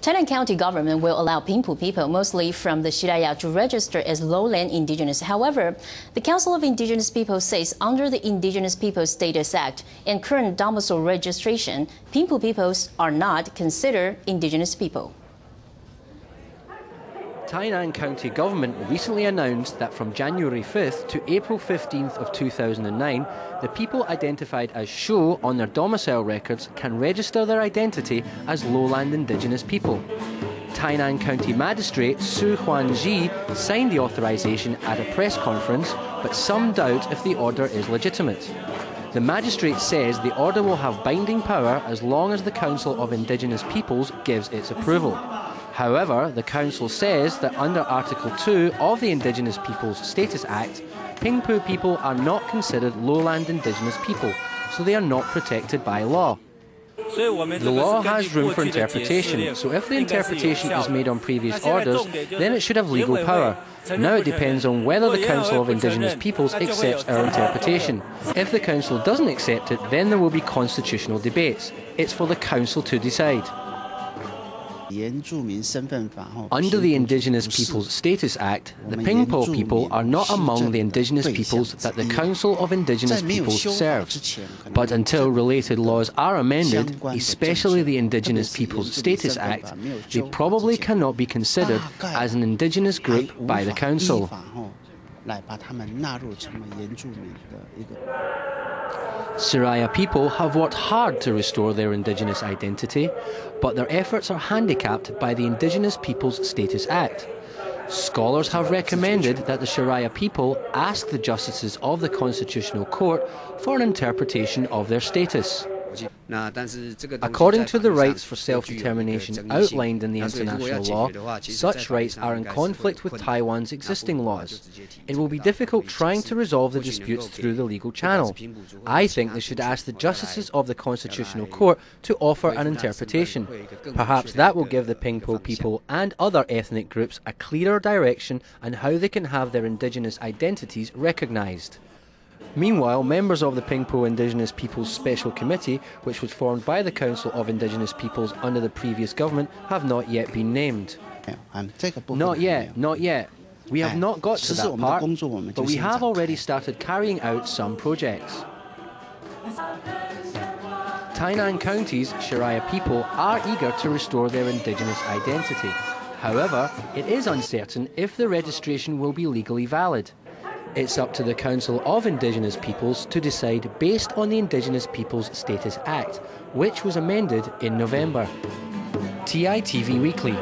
Tainan County Government will allow Pingpu people, mostly from the Shiraya, to register as lowland indigenous. However, the Council of Indigenous Peoples says under the Indigenous Peoples Status Act and current domicile registration, Pingpu peoples are not considered indigenous people. Tainan County Government recently announced that from January 5th to April 15th of 2009, the people identified as Sho on their domicile records can register their identity as lowland indigenous people. Tainan County Magistrate Huan-zhi signed the authorization at a press conference, but some doubt if the order is legitimate. The magistrate says the order will have binding power as long as the Council of Indigenous Peoples gives its approval. However, the Council says that under Article 2 of the Indigenous Peoples Status Act, Pingpu people are not considered lowland indigenous people, so they are not protected by law. The law has room for interpretation, so if the interpretation is made on previous orders, then it should have legal power. Now it depends on whether the Council of Indigenous Peoples accepts our interpretation. If the Council doesn't accept it, then there will be constitutional debates. It's for the Council to decide. Under the Indigenous Peoples Status Act, the Pingpu people are not among the indigenous peoples that the Council of Indigenous Peoples serves. But until related laws are amended, especially the Indigenous Peoples Status Act, they probably cannot be considered as an indigenous group by the Council. Shiraya people have worked hard to restore their indigenous identity, but their efforts are handicapped by the Indigenous Peoples Status Act. Scholars have recommended that the Shiraya people ask the justices of the Constitutional Court for an interpretation of their status. According to the rights for self-determination outlined in the international law, such rights are in conflict with Taiwan's existing laws. It will be difficult trying to resolve the disputes through the legal channel. I think they should ask the justices of the Constitutional Court to offer an interpretation. Perhaps that will give the Pingpu people and other ethnic groups a clearer direction on how they can have their indigenous identities recognised. Meanwhile, members of the Pingpu Indigenous Peoples Special Committee, which was formed by the Council of Indigenous Peoples under the previous government, have not yet been named. Not yet. We have not got to that part, but we have already started carrying out some projects. Tainan County's Shiraya people are eager to restore their indigenous identity. However, it is uncertain if the registration will be legally valid. It's up to the Council of Indigenous Peoples to decide based on the Indigenous Peoples Status Act, which was amended in November. TITV Weekly.